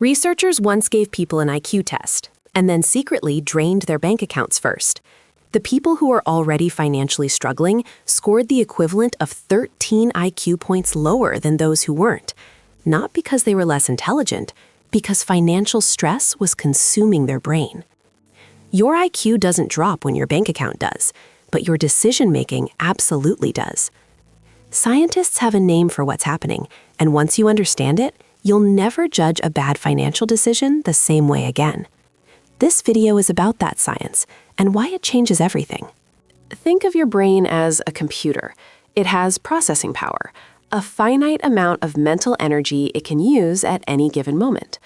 Researchers once gave people an IQ test, and then secretly drained their bank accounts first. The people who were already financially struggling scored the equivalent of 13 IQ points lower than those who weren't. Not because they were less intelligent, because financial stress was consuming their brain. Your IQ doesn't drop when your bank account does, but your decision-making absolutely does. Scientists have a name for what's happening, and once you understand it, you'll never judge a bad financial decision the same way again. This video is about that science and why it changes everything. Think of your brain as a computer. It has processing power, a finite amount of mental energy it can use at any given moment.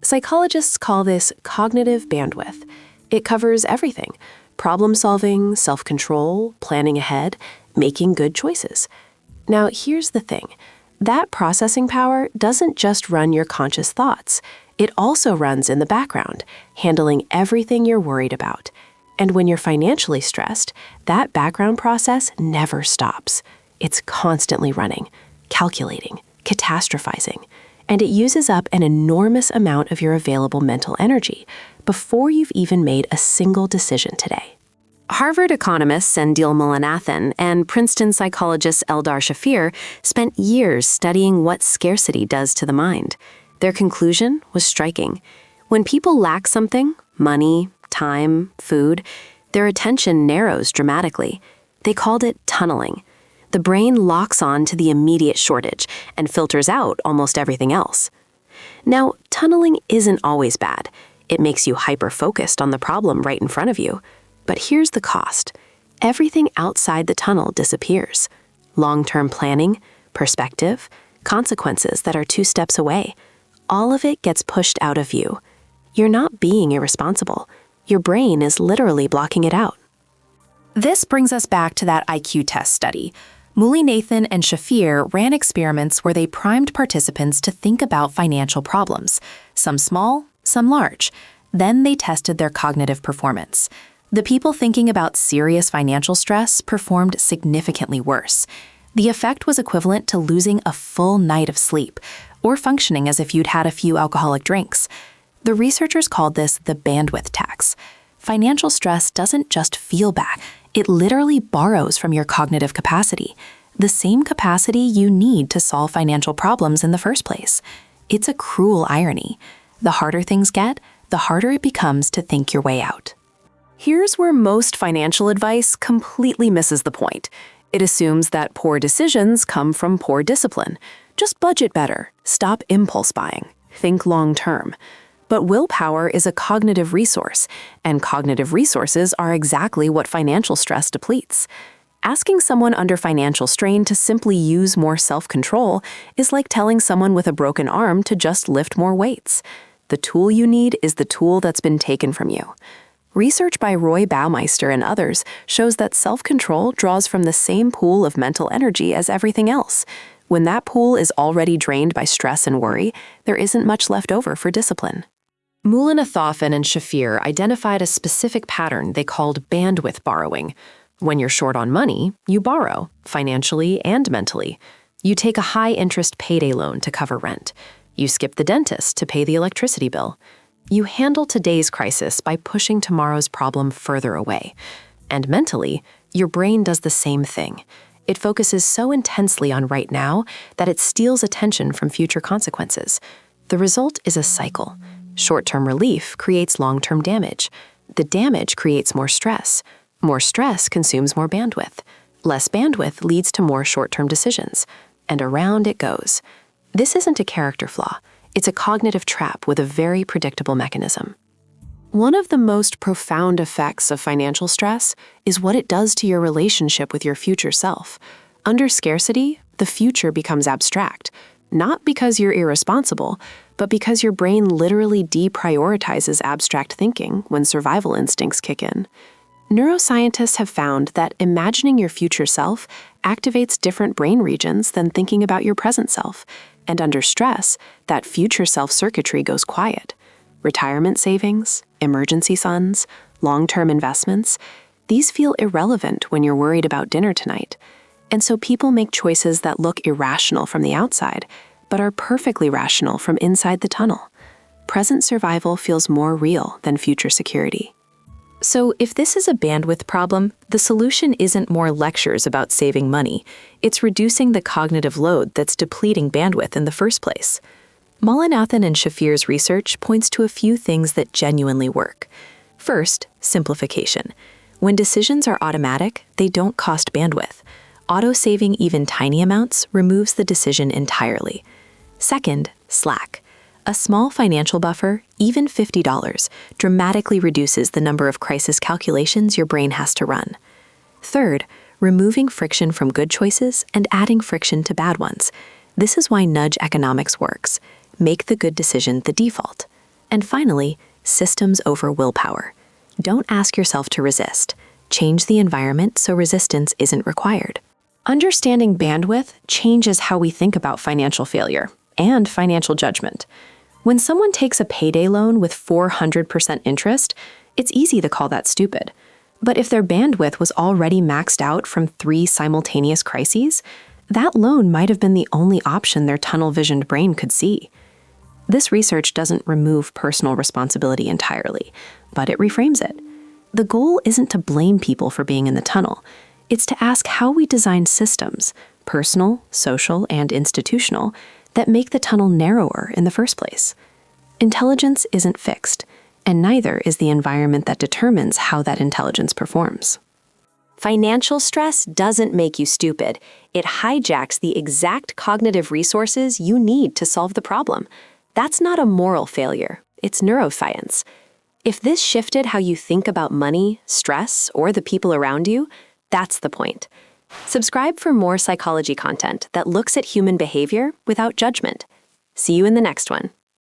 Psychologists call this cognitive bandwidth. It covers everything: problem-solving, self-control, planning ahead, making good choices. Now, here's the thing. That processing power doesn't just run your conscious thoughts. It also runs in the background, handling everything you're worried about. And when you're financially stressed, that background process never stops. It's constantly running, calculating, catastrophizing, and it uses up an enormous amount of your available mental energy before you've even made a single decision today. Harvard economist Sendhil Mullainathan and Princeton psychologist Eldar Shafir spent years studying what scarcity does to the mind. Their conclusion was striking. When people lack something, money, time, food, their attention narrows dramatically. They called it tunneling. The brain locks on to the immediate shortage and filters out almost everything else. Now, tunneling isn't always bad. It makes you hyper-focused on the problem right in front of you. But here's the cost. Everything outside the tunnel disappears. Long-term planning, perspective, consequences that are 2 steps away. All of it gets pushed out of view. You're not being irresponsible. Your brain is literally blocking it out. This brings us back to that IQ test study. Mullainathan and Shafir ran experiments where they primed participants to think about financial problems, some small, some large. Then they tested their cognitive performance. The people thinking about serious financial stress performed significantly worse. The effect was equivalent to losing a full night of sleep, or functioning as if you'd had a few alcoholic drinks. The researchers called this the bandwidth tax. Financial stress doesn't just feel bad, it literally borrows from your cognitive capacity, the same capacity you need to solve financial problems in the first place. It's a cruel irony. The harder things get, the harder it becomes to think your way out. Here's where most financial advice completely misses the point. It assumes that poor decisions come from poor discipline. Just budget better, stop impulse buying, think long-term. But willpower is a cognitive resource, and cognitive resources are exactly what financial stress depletes. Asking someone under financial strain to simply use more self-control is like telling someone with a broken arm to just lift more weights. The tool you need is the tool that's been taken from you. Research by Roy Baumeister and others shows that self-control draws from the same pool of mental energy as everything else. When that pool is already drained by stress and worry, there isn't much left over for discipline. Mullainathan and Shafir identified a specific pattern they called bandwidth borrowing. When you're short on money, you borrow, financially and mentally. You take a high-interest payday loan to cover rent. You skip the dentist to pay the electricity bill. You handle today's crisis by pushing tomorrow's problem further away. And mentally, your brain does the same thing. It focuses so intensely on right now that it steals attention from future consequences. The result is a cycle. Short-term relief creates long-term damage. The damage creates more stress. More stress consumes more bandwidth. Less bandwidth leads to more short-term decisions. And around it goes. This isn't a character flaw. It's a cognitive trap with a very predictable mechanism. One of the most profound effects of financial stress is what it does to your relationship with your future self. Under scarcity, the future becomes abstract, not because you're irresponsible, but because your brain literally deprioritizes abstract thinking when survival instincts kick in. Neuroscientists have found that imagining your future self activates different brain regions than thinking about your present self, and under stress, that future self circuitry goes quiet. Retirement savings, emergency funds, long-term investments, these feel irrelevant when you're worried about dinner tonight. And so people make choices that look irrational from the outside, but are perfectly rational from inside the tunnel. present survival feels more real than future security. So if this is a bandwidth problem, the solution isn't more lectures about saving money. It's reducing the cognitive load that's depleting bandwidth in the first place. Mullainathan and Shafir's research points to a few things that genuinely work. First, simplification. When decisions are automatic, they don't cost bandwidth. Auto-saving even tiny amounts removes the decision entirely. Second, slack. A small financial buffer, even $50, dramatically reduces the number of crisis calculations your brain has to run. Third, removing friction from good choices and adding friction to bad ones. This is why nudge economics works. Make the good decision the default. And finally, systems over willpower. Don't ask yourself to resist. Change the environment so resistance isn't required. Understanding bandwidth changes how we think about financial failure and financial judgment. When someone takes a payday loan with 400% interest, it's easy to call that stupid. But if their bandwidth was already maxed out from 3 simultaneous crises, that loan might have been the only option their tunnel-visioned brain could see. This research doesn't remove personal responsibility entirely, but it reframes it. The goal isn't to blame people for being in the tunnel. It's to ask how we design systems, personal, social, and institutional, that make the tunnel narrower in the first place. Intelligence isn't fixed, and neither is the environment that determines how that intelligence performs. Financial stress doesn't make you stupid. It hijacks the exact cognitive resources you need to solve the problem. That's not a moral failure. It's neuroscience. If this shifted how you think about money, stress, or the people around you, that's the point. Subscribe for more psychology content that looks at human behavior without judgment. See you in the next one.